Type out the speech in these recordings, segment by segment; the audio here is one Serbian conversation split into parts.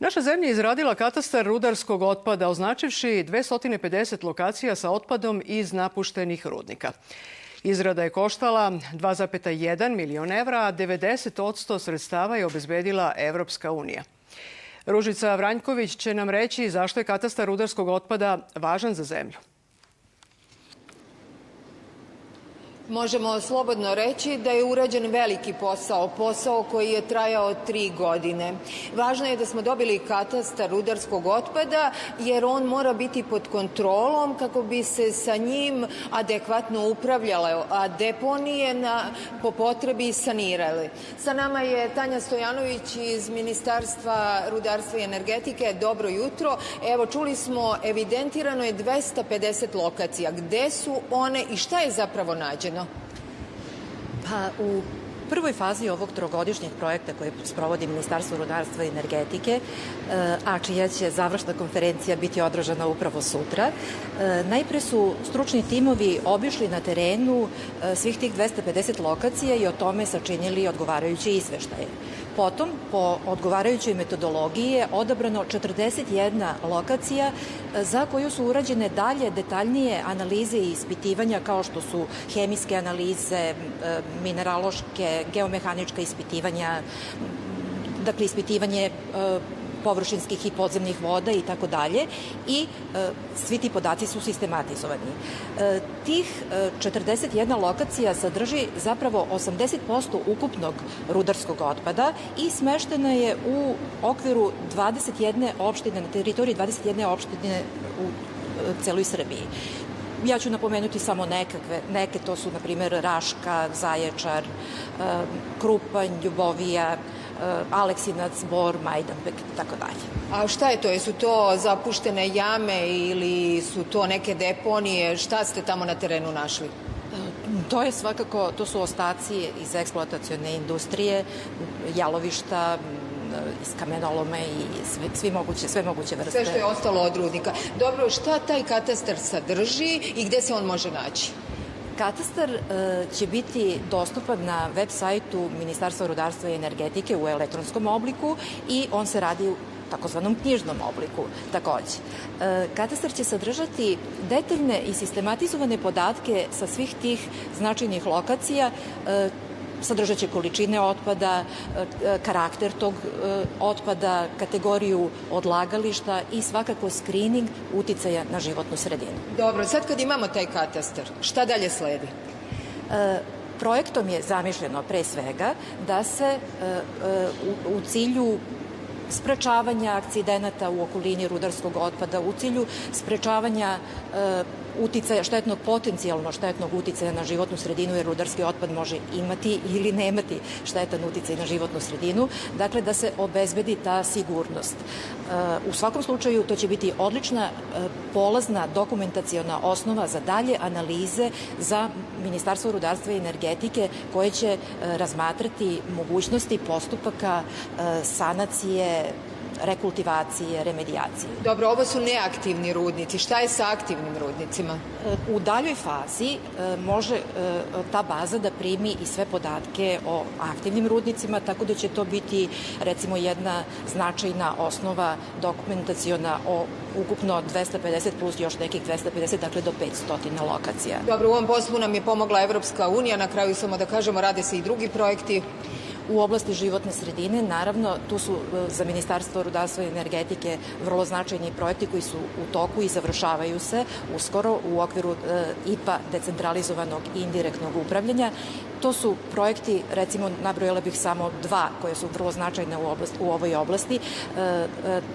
Naša zemlja je izradila katastar rudarskog otpada, označivši 250 lokacija sa otpadom iz napuštenih rudnika. Izrada je koštala 2,1 milion evra, a 90% sredstava je obezbedila Evropska unija. Ružica Vranjković će nam reći zašto je katastar rudarskog otpada važan za zemlju. Možemo slobodno reći da je urađen veliki posao koji je trajao 3 godine. Važno je da smo dobili katastar rudarskog otpada jer on mora biti pod kontrolom kako bi se sa njim adekvatno upravljalo, a deponije po potrebi sanirale. Sa nama je Tanja Stojanović iz Ministarstva rudarstva i energetike. Dobro jutro. Evo, čuli smo, evidentirano je 250 lokacija. Gde su one i šta je zapravo nađeno? Pa, u prvoj fazi ovog trogodišnjeg projekta koje sprovodi Ministarstvo rudarstva i energetike, a čija će završna konferencija biti održana upravo sutra, najpre su stručni timovi obišli na terenu svih tih 250 lokacija i o tome sačinili odgovarajuće izveštaje. Potom, po odgovarajućoj metodologiji je odabrano 41 lokacija za koju su urađene dalje detaljnije analize i ispitivanja kao što su hemijske analize, mineraloške, geomehanička ispitivanja, dakle ispitivanje površinskih i podzemnih voda i tako dalje, i svi ti podaci su sistematizovani. Tih 41 lokacija sadrži zapravo 80% ukupnog rudarskog otpada i smeštena je u okviru 21 opštine, na teritoriji 21 opštine u celoj Srbiji. Ja ću napomenuti samo neke, to su, na primjer, Raška, Zaječar, Krupanj, Ljubovija, Aleksinac, Bor, Majdanpek i tako dalje. A šta je to? Jesu to zapuštene jame ili su to neke deponije? Šta ste tamo na terenu našli? To su ostaci iz eksploatacione industrije, jalovišta, iz kamenolome i sve moguće vrste. Sve što je ostalo od rudnika. Dobro, šta taj katastar sadrži i gde se on može naći? Katastar će biti dostupan na web sajtu Ministarstva rudarstva i energetike u elektronskom obliku i on se radi u takozvanom knjižnom obliku takođe. Katastar će sadržati detaljne i sistematizovane podatke sa svih tih značajnih lokacija, sadržat će količine otpada, karakter tog otpada, kategoriju odlagališta i svakako skrining uticaja na životnu sredinu. Dobro, sad kad imamo taj katastar, šta dalje sledi? Projektom je zamišljeno pre svega da se u cilju sprečavanja akcidenata u okolini rudarskog otpada, u cilju sprečavanja potencijalno štetnog uticaja na životnu sredinu, jer rudarski otpad može imati ili nemati štetan uticaj na životnu sredinu, dakle da se obezbedi ta sigurnost. U svakom slučaju to će biti odlična polazna dokumentaciona osnova za dalje analize za Ministarstvo rudarstva i energetike koje će razmatrati mogućnosti postupaka sanacije, rekultivacije, remedijacije. Dobro, ovo su neaktivni rudnici. Šta je sa aktivnim rudnicima? U daljoj fazi može ta baza da primi i sve podatke o aktivnim rudnicima, tako da će to biti, recimo, jedna značajna osnova dokumentaciona o ukupno 250 plus još nekih 250, dakle do 500 lokacija. Dobro, u ovom poslu nam je pomogla Evropska unija. Na kraju samo da kažemo, rade se i drugi projekti. U oblasti životne sredine, naravno, tu su za Ministarstvo rudarstva i energetike vrlo značajni projekti koji su u toku i završavaju se uskoro u okviru IPA decentralizovanog i indirektnog upravljanja. To su projekti, recimo, nabrojala bih samo 2 koje su vrlo značajne u ovoj oblasti,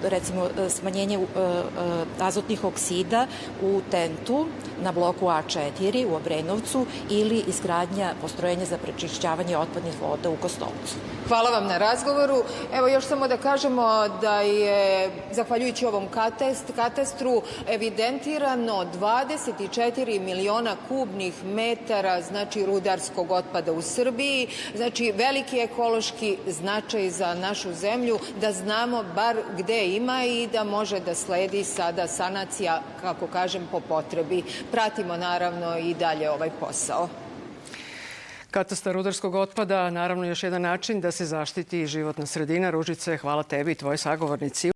recimo smanjenje azotnih oksida u TENT-u na bloku A4 u Obrenovcu ili izgradnja postrojenja za prečišćavanje otpadnih voda u Kostolcu. Hvala vam na razgovoru. Evo, još samo da kažemo da je, zahvaljujući ovom katastru, evidentirano 24 miliona kubnih metara, znači, rudarskog otpada u Srbiji. Znači, veliki ekološki značaj za našu zemlju, da znamo bar gde ima i da može da sledi sada sanacija, kako kažem, po potrebi. Pratimo, naravno, i dalje ovaj posao. Katastar rudarskog otpada, naravno, još jedan način da se zaštiti životna sredina. Ružice, hvala tebi i tvojoj sagovornici.